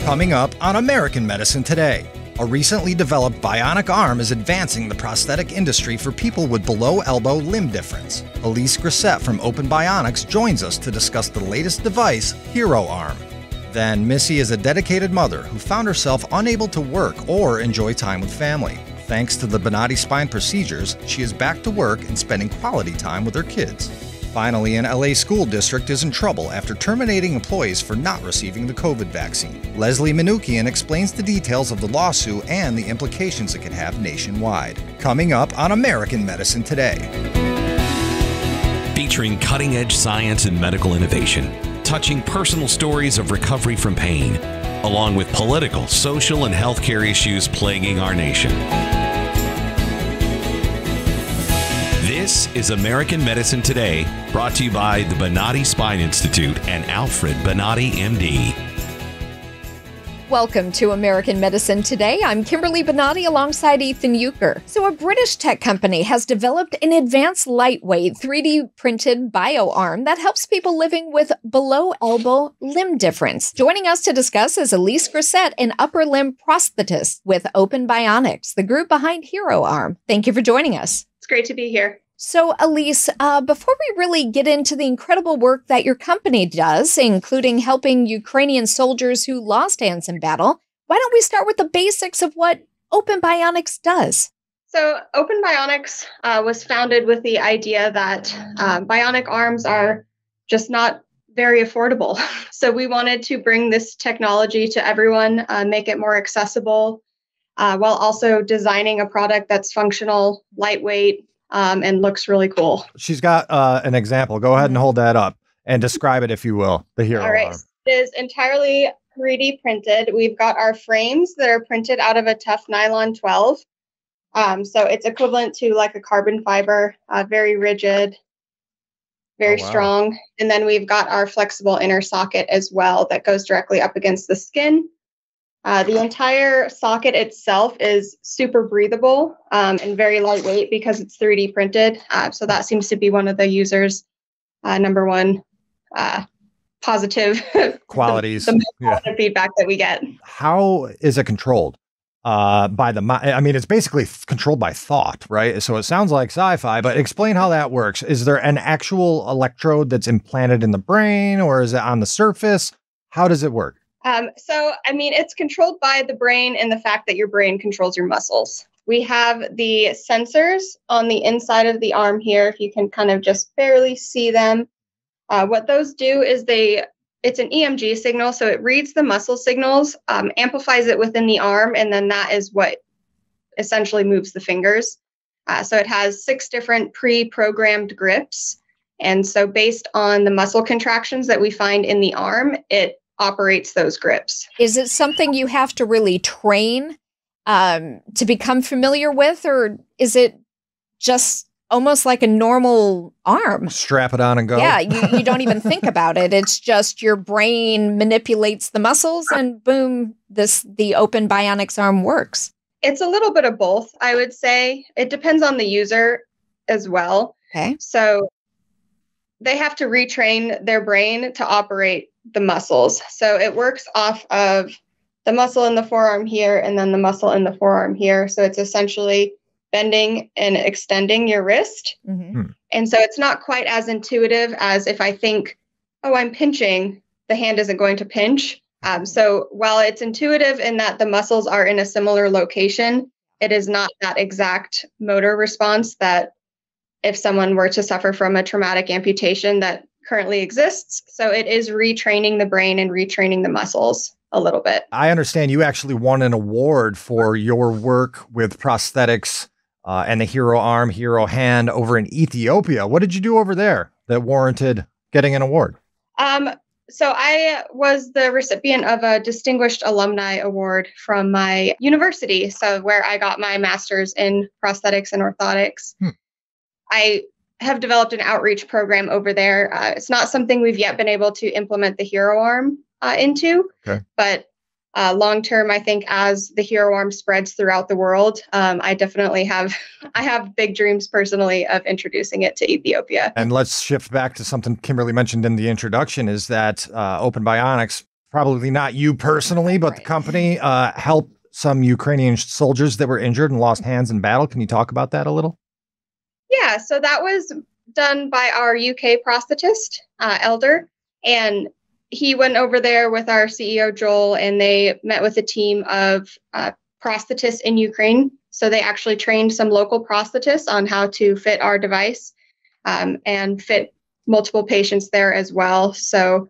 Coming up on American Medicine Today, a recently developed bionic arm is advancing the prosthetic industry for people with below-elbow limb difference. Elise Griset from Open Bionics joins us to discuss the latest device, Hero Arm. Then, Missy is a dedicated mother who found herself unable to work or enjoy time with family. Thanks to the Bonati Spine Procedures, she is back to work and spending quality time with her kids. Finally, an LA school district is in trouble after terminating employees for not receiving the COVID vaccine. Leslie Manookian explains the details of the lawsuit and the implications it could have nationwide. Coming up on American Medicine Today. Featuring cutting-edge science and medical innovation, touching personal stories of recovery from pain, along with political, social, and healthcare issues plaguing our nation. This is American Medicine Today, brought to you by the Bonati Spine Institute and Alfred Bonati, MD. Welcome to American Medicine Today. I'm Kimberly Bonati alongside Ethan Youker. So a British tech company has developed an advanced lightweight 3D printed bio arm that helps people living with below elbow limb difference. Joining us to discuss is Elise Griset, an upper limb prosthetist with Open Bionics, the group behind Hero Arm. Thank you for joining us. It's great to be here. So, Elise, before we really get into the incredible work that your company does, including helping Ukrainian soldiers who lost hands in battle, why don't we start with the basics of what Open Bionics does? So, Open Bionics was founded with the idea that bionic arms are just not very affordable. So, we wanted to bring this technology to everyone, make it more accessible, while also designing a product that's functional, lightweight, and looks really cool. She's got an example. Go ahead and hold that up and describe it, if you will, the Hero All right. Arm. It is entirely 3D printed. We've got our frames that are printed out of a tough nylon 12. So it's equivalent to like a carbon fiber, very rigid, very strong. And then we've got our flexible inner socket as well that goes directly up against the skin. The entire socket itself is super breathable and very lightweight because it's 3D printed. So that seems to be one of the users' number one positive qualities, the positive feedback that we get. How is it controlled? By the mind? I mean, it's basically controlled by thought, right? So it sounds like sci-fi, but explain how that works. Is there an actual electrode that's implanted in the brain, or is it on the surface? How does it work? It's controlled by the brain and the fact that your brain controls your muscles. We have the sensors on the inside of the arm here, if you can kind of just barely see them. What those do is it's an EMG signal, so it reads the muscle signals, amplifies it within the arm, and then that is what essentially moves the fingers. So it has 6 different pre-programmed grips. And so based on the muscle contractions that we find in the arm, it operates those grips. Is it something you have to really train to become familiar with, or is it just almost like a normal arm? Strap it on and go. Yeah, you don't even think about it. It's just your brain manipulates the muscles and boom, the Open Bionics arm works. It's a little bit of both, I would say. It depends on the user as well. Okay. So they have to retrain their brain to operate the muscles. So it works off of the muscle in the forearm here and then the muscle in the forearm here. So it's essentially bending and extending your wrist. Mm-hmm. And so it's not quite as intuitive as if I think, oh, I'm pinching, the hand isn't going to pinch. So while it's intuitive in that the muscles are in a similar location, it is not that exact motor response that if someone were to suffer from a traumatic amputation that currently exists. So it is retraining the brain and retraining the muscles a little bit. I understand you actually won an award for your work with prosthetics and the Hero Arm, Hero Hand over in Ethiopia. What did you do over there that warranted getting an award? So I was the recipient of a Distinguished Alumni Award from my university, so where I got my master's in prosthetics and orthotics. I have developed an outreach program over there. It's not something we've yet been able to implement the Hero Arm into, but long term, I think as the Hero Arm spreads throughout the world, I definitely have big dreams personally of introducing it to Ethiopia. And let's shift back to something Kimberly mentioned in the introduction, is that Open Bionics probably not you personally, but the company helped some Ukrainian soldiers that were injured and lost hands in battle. Can you talk about that a little? Yeah, so that was done by our UK prosthetist, Elder, and he went over there with our CEO, Joel, and they met with a team of prosthetists in Ukraine. So they actually trained some local prosthetists on how to fit our device and fit multiple patients there as well. So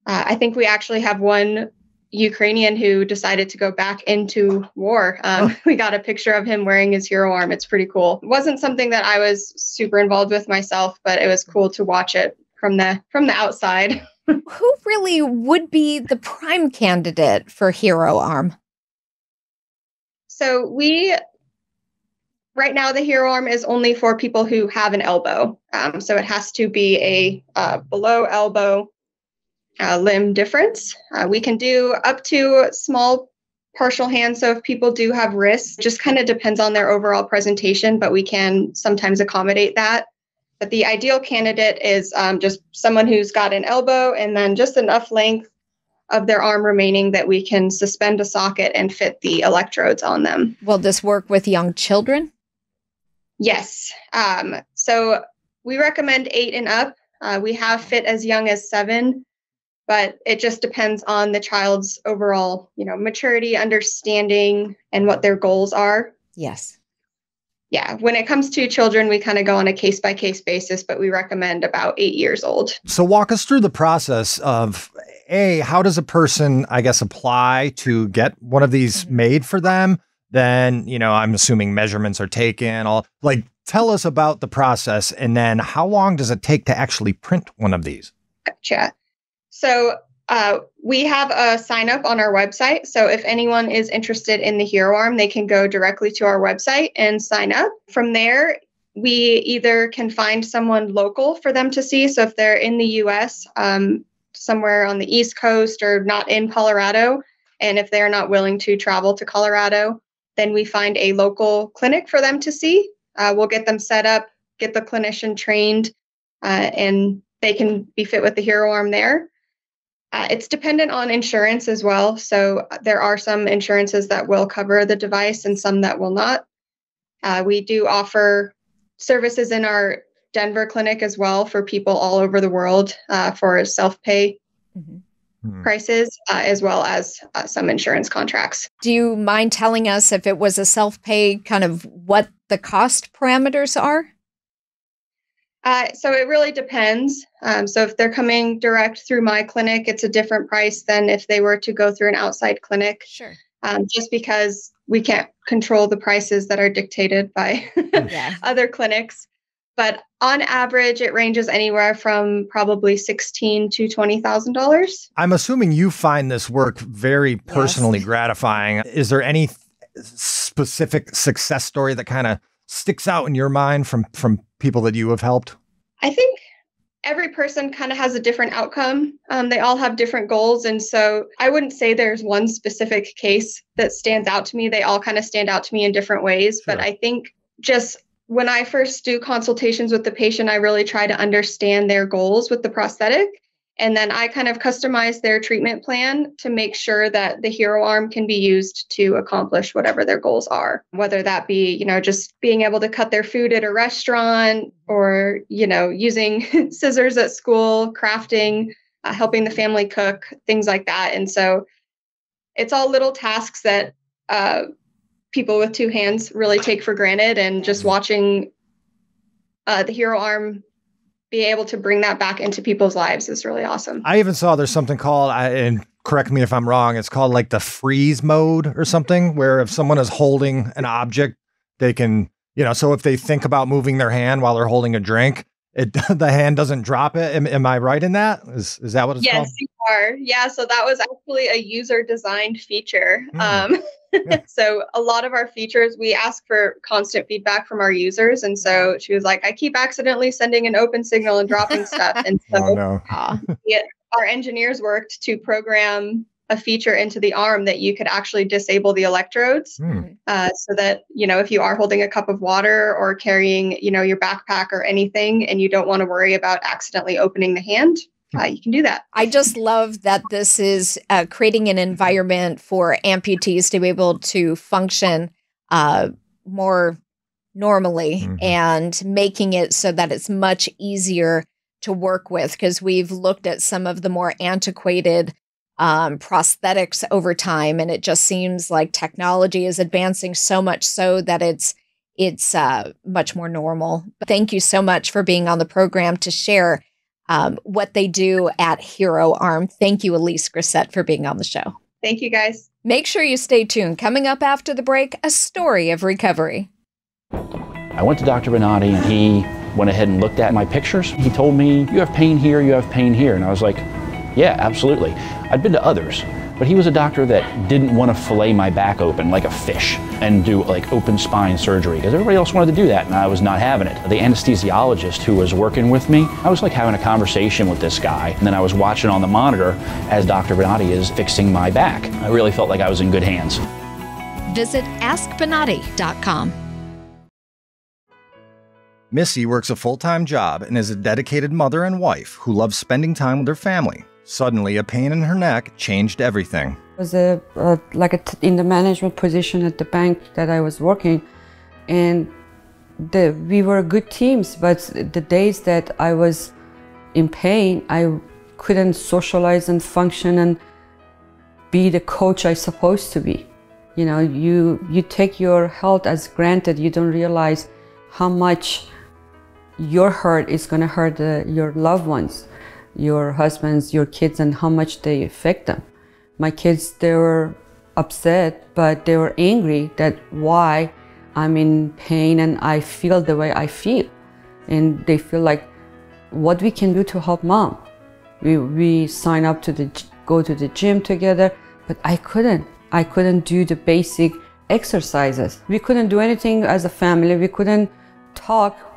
I think we actually have one Ukrainian who decided to go back into war. We got a picture of him wearing his hero arm. It's pretty cool. It wasn't something that I was super involved with myself, but it was cool to watch it from the outside. Who really would be the prime candidate for hero arm? So right now the hero arm is only for people who have an elbow. So it has to be a below elbow limb difference. We can do up to small partial hand. So if people do have wrists, just kind of depends on their overall presentation, but we can sometimes accommodate that. But the ideal candidate is just someone who's got an elbow and then just enough length of their arm remaining that we can suspend a socket and fit the electrodes on them. Will this work with young children? Yes. So we recommend 8 and up. We have fit as young as 7, but it just depends on the child's overall, maturity, understanding, and what their goals are. Yes. Yeah, when it comes to children, we kind of go on a case-by-case basis, but we recommend about 8 years old. So walk us through the process of, how does a person, I guess, apply to get one of these made for them? Then, I'm assuming measurements are taken. Tell us about the process, and then how long does it take to actually print one of these? Gotcha. So we have a sign up on our website. So if anyone is interested in the hero arm, they can go directly to our website and sign up. From there, we either can find someone local for them to see. So if they're in the US, somewhere on the East Coast or not in Colorado, and if they're not willing to travel to Colorado, then we find a local clinic for them to see. We'll get them set up, get the clinician trained, and they can be fit with the hero arm there. It's dependent on insurance as well. So there are some insurances that will cover the device and some that will not. We do offer services in our Denver clinic as well for people all over the world for self-pay prices, as well as some insurance contracts. Do you mind telling us, if it was a self-pay, kind of what the cost parameters are? So it really depends. So if they're coming direct through my clinic, it's a different price than if they were to go through an outside clinic. Sure. Just because we can't control the prices that are dictated by other clinics. But on average, it ranges anywhere from probably $16,000 to $20,000. I'm assuming you find this work very personally gratifying. Is there any specific success story that kind of sticks out in your mind from people that you have helped? I think every person kind of has a different outcome. They all have different goals. And so I wouldn't say there's one specific case that stands out to me. They all kind of stand out to me in different ways. Sure. But I think just when I first do consultations with the patient, I really try to understand their goals with the prosthetic. And then I kind of customize their treatment plan to make sure that the hero arm can be used to accomplish whatever their goals are, whether that be, just being able to cut their food at a restaurant or, using scissors at school, crafting, helping the family cook, things like that. And so it's all little tasks that people with 2 hands really take for granted, and just watching the hero arm be able to bring that back into people's lives is really awesome. I even saw there's something called, and correct me if I'm wrong, it's called like the freeze mode or something, where if someone is holding an object, they can, so if they think about moving their hand while they're holding a drink, the hand doesn't drop it. Am I right in that? Is that what it's called? Yes, you are. Yeah. So that was actually a user designed feature. So a lot of our features, we ask for constant feedback from our users. And so she was like, I keep accidentally sending an open signal and dropping stuff. And so our engineers worked to program a feature into the arm that you could actually disable the electrodes so that, if you are holding a cup of water or carrying, your backpack or anything, and you don't want to worry about accidentally opening the hand, you can do that. I just love that this is creating an environment for amputees to be able to function more normally and making it so that it's much easier to work with, because we've looked at some of the more antiquated prosthetics over time, and it just seems like technology is advancing so much so that it's much more normal. But thank you so much for being on the program to share what they do at Hero Arm. Thank you, Elise Griset, for being on the show. Thank you, guys. Make sure you stay tuned. Coming up after the break, a story of recovery. I went to Dr. Bonati and he went ahead and looked at my pictures. He told me, you have pain here, you have pain here. And I was like, yeah, absolutely. I'd been to others, but he was a doctor that didn't want to fillet my back open like a fish and do like open spine surgery, because everybody else wanted to do that and I was not having it. The anesthesiologist who was working with me, I was like having a conversation with this guy, and then I was watching on the monitor as Dr. Bonati is fixing my back. I really felt like I was in good hands. Visit askbonati.com. Missy works a full-time job and is a dedicated mother and wife who loves spending time with her family. Suddenly, a pain in her neck changed everything. I was in the management position at the bank that I was working, and we were good teams, but the days that I was in pain, I couldn't socialize and function and be the coach I supposed to be. You know, you take your health as granted. You don't realize how much your hurt is going to hurt your loved ones, your husbands, your kids, and how much they affect them. My kids, they were upset, but they were angry that why I'm in pain and I feel the way I feel. And they feel like, what we can do to help mom. We sign up to go to the gym together, but I couldn't do the basic exercises. We couldn't do anything as a family. We couldn't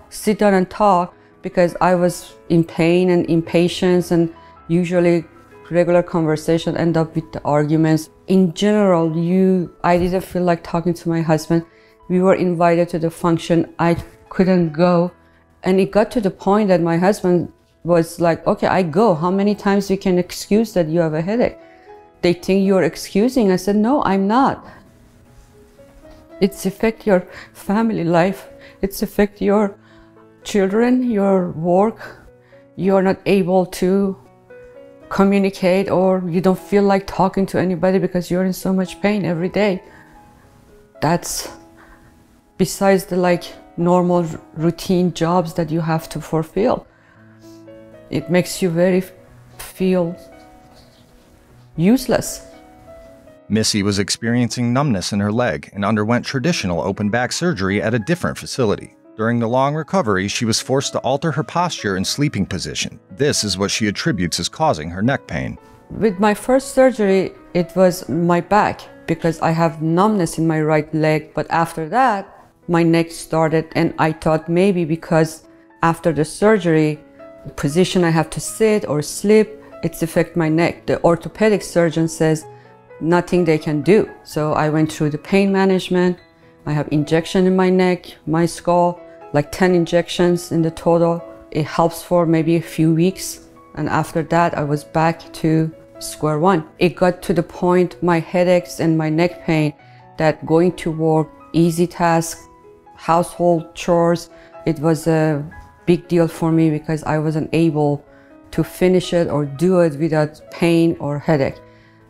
sit down and talk, because I was in pain and impatience, and usually regular conversation end up with the arguments. In general, I didn't feel like talking to my husband. We were invited to the function. I couldn't go. And it got to the point that my husband was like, okay, I go. How many times you can excuse that you have a headache? They think you're excusing. I said, no, I'm not. It's affect your family life. It's affect your children, your work. You're not able to communicate, or you don't feel like talking to anybody because you're in so much pain every day. That's besides the normal routine jobs that you have to fulfill. It makes you feel useless. Missy was experiencing numbness in her leg and underwent traditional open back surgery at a different facility. During the long recovery, she was forced to alter her posture and sleeping position. This is what she attributes as causing her neck pain. With my first surgery, it was my back, because I have numbness in my right leg. But after that, my neck started, and I thought maybe because after the surgery, the position I have to sit or sleep, it's affect my neck. The orthopedic surgeon says nothing they can do. So I went through the pain management. I have injection in my neck, my skull, like 10 injections in the total. It helps for maybe a few weeks. And after that, I was back to square one. It got to the point, my headaches and my neck pain, that going to work, easy task, household chores, it was a big deal for me, because I wasn't able to finish it or do it without pain or headache.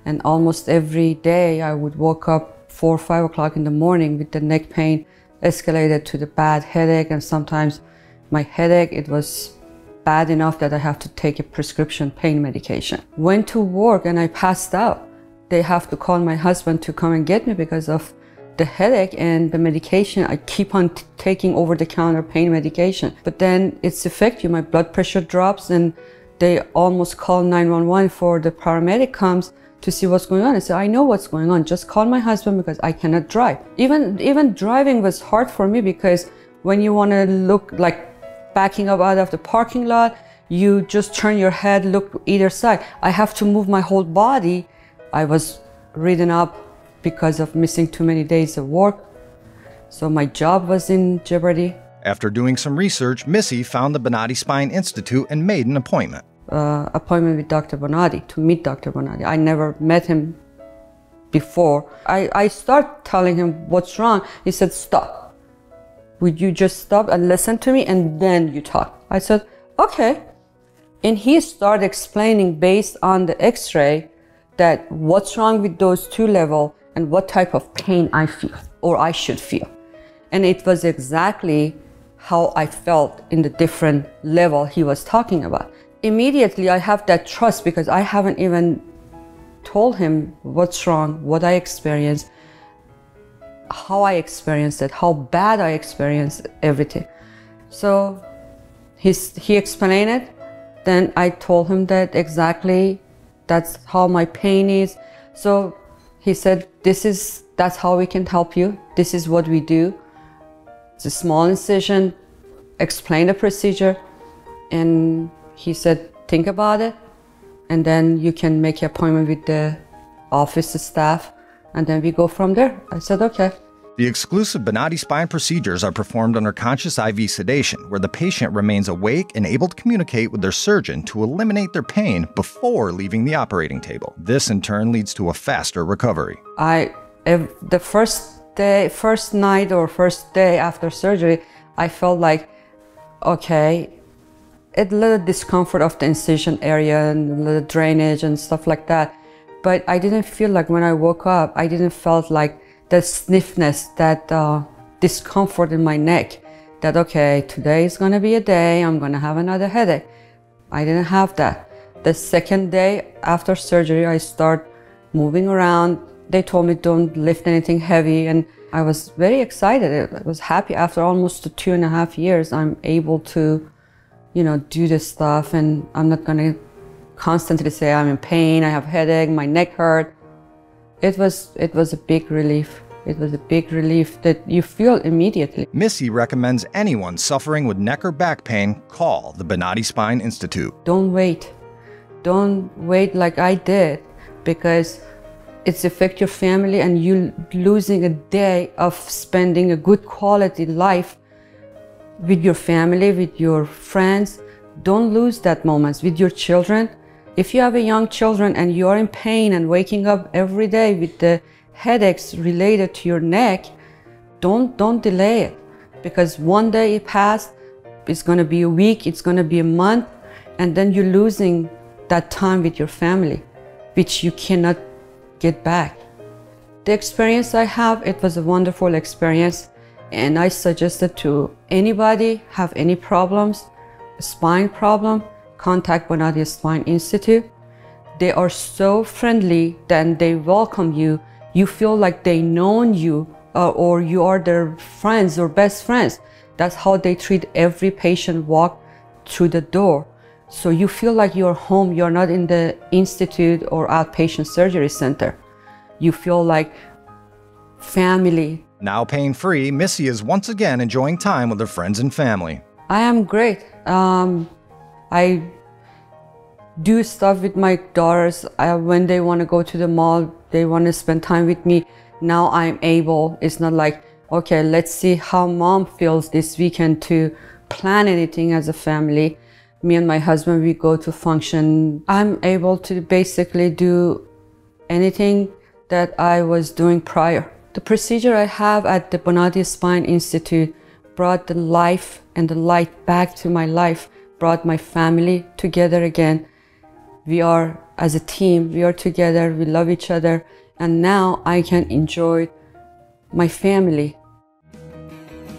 And almost every day I would wake up 4 or 5 o'clock in the morning with the neck pain escalated to the bad headache. And sometimes my headache, it was bad enough that I have to take a prescription pain medication. Went to work and I passed out. They have to call my husband to come and get me because of the headache and the medication. I keep on taking over-the-counter pain medication. But then it's affect you. My blood pressure drops, and they almost call 911 for the paramedic comes to see what's going on. I said, I know what's going on. Just call my husband because I cannot drive. Even driving was hard for me, because when you want to look like backing up out of the parking lot, you just turn your head, look either side. I have to move my whole body. I was ridden up because of missing too many days of work. So my job was in jeopardy. After doing some research, Missy found the Bonati Spine Institute and made an appointment. appointment with Dr. Bonati, to meet Dr. Bonati. I never met him before. I start telling him what's wrong. He said, stop. Would you just stop and listen to me and then you talk? I said, okay. And he started explaining based on the x-ray that what's wrong with those two levels and what type of pain I feel or I should feel. And it was exactly how I felt in the different level he was talking about. Immediately I have that trust because I haven't even told him what's wrong, what I experienced, how I experienced it, how bad I experienced everything. So he explained it. Then I told him that exactly that's how my pain is. So he said, that's how we can help you. This is what we do. It's a small incision, explain the procedure. And he said, think about it. And then you can make an appointment with the office staff. And then we go from there. I said, okay. The exclusive Bonati Spine procedures are performed under conscious IV sedation, where the patient remains awake and able to communicate with their surgeon to eliminate their pain before leaving the operating table. This in turn leads to a faster recovery. The first night or first day after surgery, I felt like, okay, a little discomfort of the incision area and a little drainage and stuff like that. But I didn't feel like when I woke up, I didn't felt like that stiffness, that discomfort in my neck, that okay, today is gonna be a day, I'm gonna have another headache. I didn't have that. The second day after surgery, I start moving around. They told me don't lift anything heavy, and I was very excited. I was happy. After almost 2.5 years, I'm able to, do this stuff, and I'm not gonna constantly say I'm in pain, I have headache, my neck hurt. It was a big relief. It was a big relief that you feel immediately. Missy recommends anyone suffering with neck or back pain call the Bonati Spine Institute. Don't wait. Don't wait like I did, because it's affect your family and you losing a day of spending a good quality life with your family, with your friends. Don't lose that moments with your children. If you have a young children and you're in pain and waking up every day with the headaches related to your neck, don't delay it, because one day it passed, it's going to be a week, it's going to be a month, and then you're losing that time with your family, which you cannot get back. The experience I have, it was a wonderful experience, and I suggested to anybody have any problems, a spine problem, contact Bonati Spine Institute. They are so friendly, then they welcome you. You feel like they know you or you are their friends or best friends. That's how they treat every patient walk through the door. So you feel like you're home. You're not in the institute or outpatient surgery center. You feel like family. Now pain-free, Missy is once again enjoying time with her friends and family. I am great. I do stuff with my daughters. When they want to go to the mall, they want to spend time with me. Now I'm able. It's not like, okay, let's see how mom feels this weekend to plan anything as a family. Me and my husband, we go to function. I'm able to basically do anything that I was doing prior. The procedure I have at the Bonati Spine Institute brought the life and the light back to my life, brought my family together again. We are, as a team, we are together, we love each other, and now I can enjoy my family.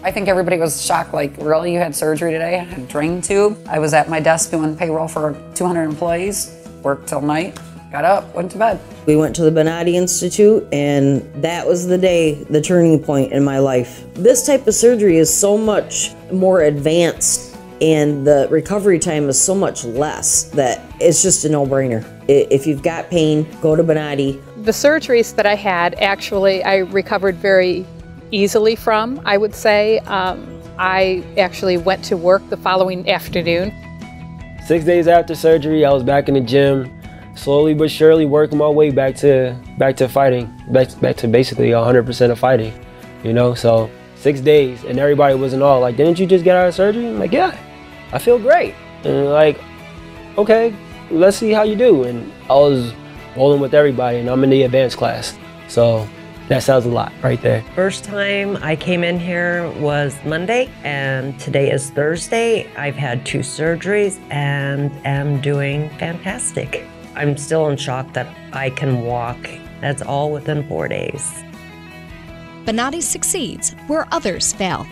I think everybody was shocked, like, really, you had surgery today? I had a drain tube. I was at my desk doing payroll for 200 employees, worked till night, got up, went to bed. We went to the Bonati Institute, and that was the day, the turning point in my life. This type of surgery is so much more advanced, and the recovery time is so much less that it's just a no-brainer. If you've got pain, go to Bonati. The surgeries that I had, actually, I recovered very easily from, I would say. I actually went to work the following afternoon. 6 days after surgery, I was back in the gym, slowly but surely working my way back to fighting, back to basically 100% of fighting, So 6 days, and everybody was in awe, like, didn't you just get out of surgery? I'm like, yeah, I feel great. And like, okay, let's see how you do. And I was bowling with everybody, and I'm in the advanced class. So that sounds a lot right there. First time I came in here was Monday, and today is Thursday. I've had 2 surgeries and am doing fantastic. I'm still in shock that I can walk. That's all within 4 days. Bonati succeeds where others fail.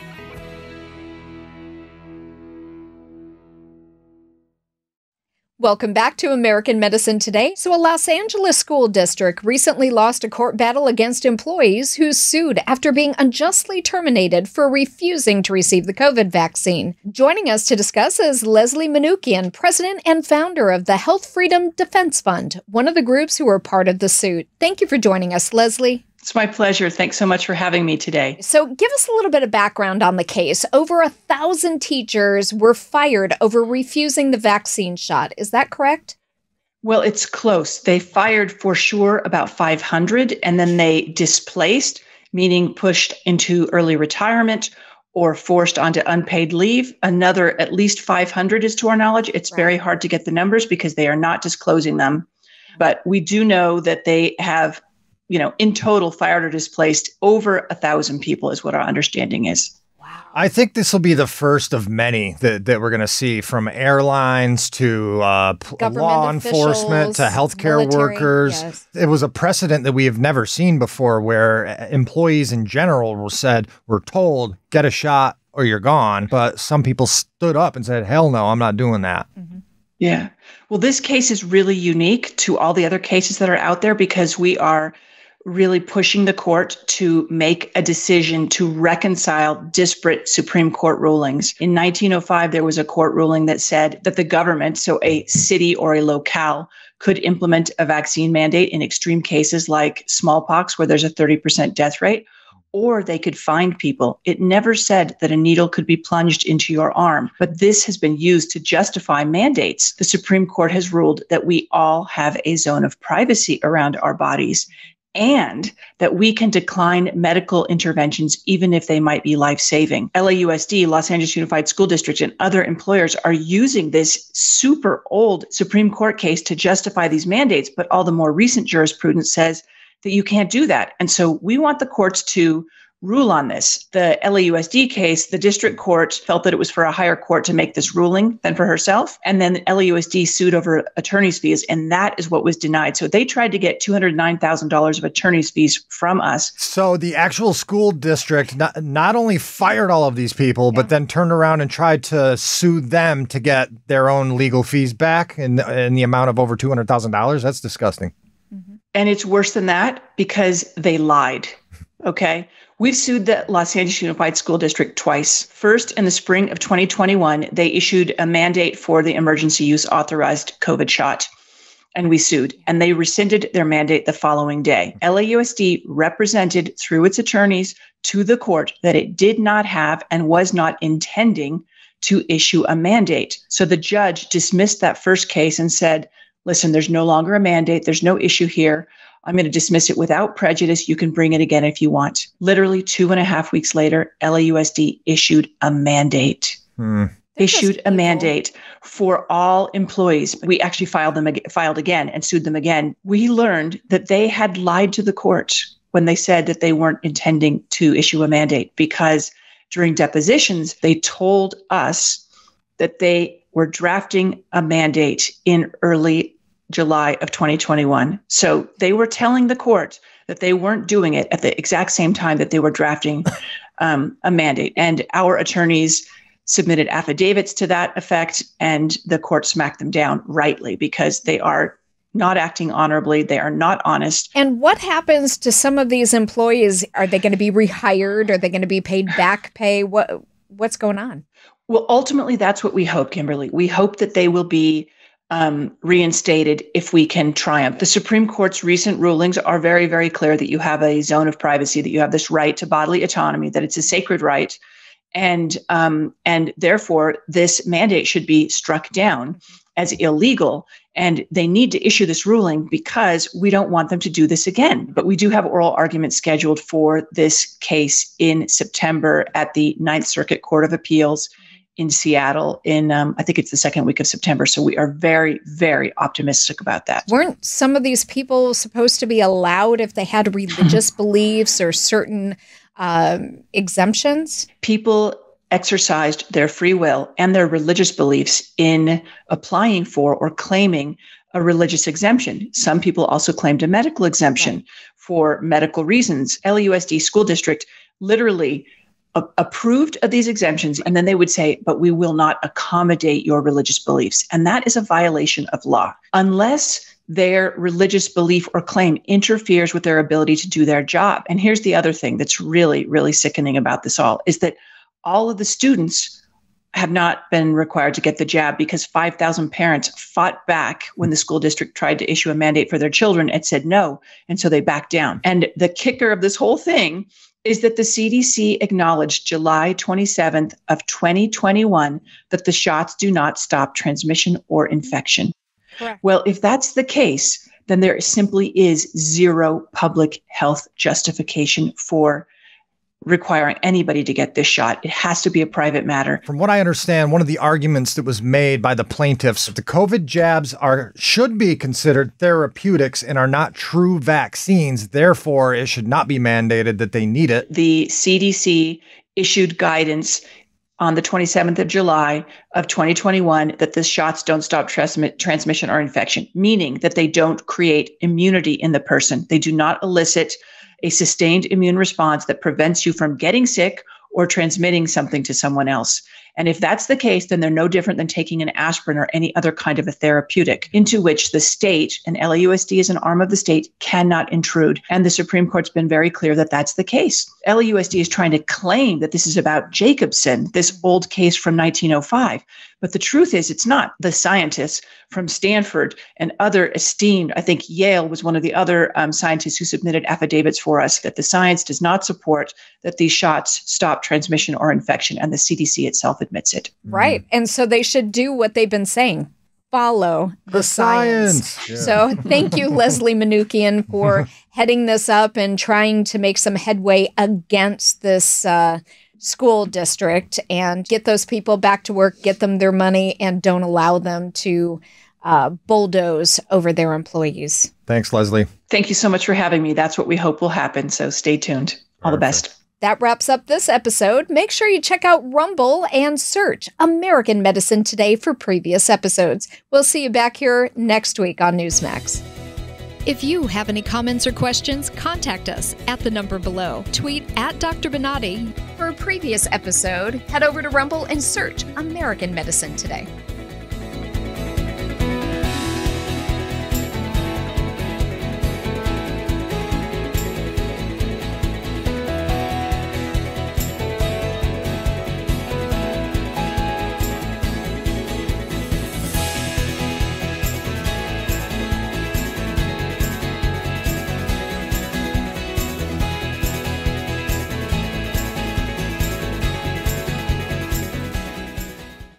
Welcome back to American Medicine Today. So a Los Angeles school district recently lost a court battle against employees who sued after being unjustly terminated for refusing to receive the COVID vaccine. Joining us to discuss is Leslie Manookian, president and founder of the Health Freedom Defense Fund, one of the groups who were part of the suit. Thank you for joining us, Leslie. It's my pleasure. Thanks so much for having me today. So give us a little bit of background on the case. Over 1,000 teachers were fired over refusing the vaccine shot. Is that correct? Well, it's close. They fired for sure about 500, and then they displaced, meaning pushed into early retirement or forced onto unpaid leave. Another at least 500 is to our knowledge. It's very hard to get the numbers because they are not disclosing them. But we do know that they have, in total fired or displaced over 1,000 people is what our understanding is. Wow. I think this will be the first of many that we're going to see, from airlines to law enforcement to healthcare workers. Yes. It was a precedent that we have never seen before, where employees in general were told, get a shot or you're gone. But some people stood up and said, hell no, I'm not doing that. Mm-hmm. Yeah. Well, this case is really unique to all the other cases that are out there because we are really pushing the court to make a decision to reconcile disparate Supreme Court rulings. In 1905, there was a court ruling that said that the government, so a city or a locale, could implement a vaccine mandate in extreme cases like smallpox, where there's a 30% death rate, or they could find people. It never said that a needle could be plunged into your arm, but this has been used to justify mandates. The Supreme Court has ruled that we all have a zone of privacy around our bodies, and that we can decline medical interventions even if they might be life-saving. LAUSD, Los Angeles Unified School District, and other employers are using this super old Supreme Court case to justify these mandates, but all the more recent jurisprudence says that you can't do that. And so we want the courts to rule on this. The LAUSD case, the district court felt that it was for a higher court to make this ruling than for herself. And then LAUSD sued over attorney's fees, and that is what was denied. So they tried to get $209,000 of attorney's fees from us. So the actual school district not only fired all of these people, but then turned around and tried to sue them to get their own legal fees back in the amount of over $200,000. That's disgusting. Mm-hmm. And it's worse than that because they lied. Okay. We've sued the Los Angeles Unified School District twice. First, in the spring of 2021, they issued a mandate for the emergency use authorized COVID shot, and we sued, and they rescinded their mandate the following day. LAUSD represented through its attorneys to the court that it did not have and was not intending to issue a mandate. So the judge dismissed that first case and said, listen, there's no longer a mandate. There's no issue here. I'm going to dismiss it without prejudice. You can bring it again if you want. Literally 2.5 weeks later, LAUSD issued a mandate. Issued a mandate for all employees. We actually filed again and sued them again. We learned that they had lied to the court when they said that they weren't intending to issue a mandate, because during depositions, they told us that they were drafting a mandate in early July of 2021. So they were telling the court that they weren't doing it at the exact same time that they were drafting a mandate. And our attorneys submitted affidavits to that effect, and the court smacked them down rightly because they are not acting honorably. They are not honest. And what happens to some of these employees? Are they going to be rehired? Are they going to be paid back pay? What's going on? Well, ultimately, that's what we hope, Kimberly. We hope that they will be reinstated if we can triumph. The Supreme Court's recent rulings are very, very clear that you have a zone of privacy, that you have this right to bodily autonomy, that it's a sacred right. And therefore, this mandate should be struck down as illegal. And they need to issue this ruling because we don't want them to do this again. But we do have oral arguments scheduled for this case in September at the Ninth Circuit Court of Appeals. in Seattle in, I think it's the second week of September. So we are very, very optimistic about that. Weren't some of these people supposed to be allowed if they had religious beliefs or certain exemptions? People exercised their free will and their religious beliefs in applying for or claiming a religious exemption. Some people also claimed a medical exemption for medical reasons. LAUSD school district literally approved of these exemptions, and then they would say, but we will not accommodate your religious beliefs. And that is a violation of law. Unless their religious belief or claim interferes with their ability to do their job. And here's the other thing that's really, really sickening about this all, is that all of the students have not been required to get the jab because 5,000 parents fought back when the school district tried to issue a mandate for their children and said no. And so they backed down. And the kicker of this whole thing is that the CDC acknowledged July 27th of 2021 that the shots do not stop transmission or infection. Correct. Well, if that's the case, then there simply is zero public health justification for requiring anybody to get this shot. It has to be a private matter. From what I understand, one of the arguments that was made by the plaintiffs, the COVID jabs should be considered therapeutics and are not true vaccines. Therefore, it should not be mandated that they need it. The CDC issued guidance on the 27th of July of 2021 that the shots don't stop transmission or infection, meaning that they don't create immunity in the person. They do not elicit a sustained immune response that prevents you from getting sick or transmitting something to someone else. And if that's the case, then they're no different than taking an aspirin or any other kind of a therapeutic into which the state, and LAUSD is an arm of the state, cannot intrude. And the Supreme Court's been very clear that that's the case. LAUSD is trying to claim that this is about Jacobson, this old case from 1905. But the truth is it's not. The scientists from Stanford and other esteemed, I think Yale was one of the other scientists who submitted affidavits for us, that the science does not support that these shots stop transmission or infection. And the CDC itself admits it. Right. And so they should do what they've been saying. Follow the science. Yeah. So thank you, Leslie Manookian, for heading this up and trying to make some headway against this school district and get those people back to work, get them their money, and don't allow them to bulldoze over their employees. Thanks, Leslie. Thank you so much for having me. That's what we hope will happen. So stay tuned. All the best. That wraps up this episode. Make sure you check out Rumble and search American Medicine Today for previous episodes. We'll see you back here next week on Newsmax. If you have any comments or questions, contact us at the number below. Tweet at Dr. Bonati. For a previous episode, head over to Rumble and search American Medicine Today.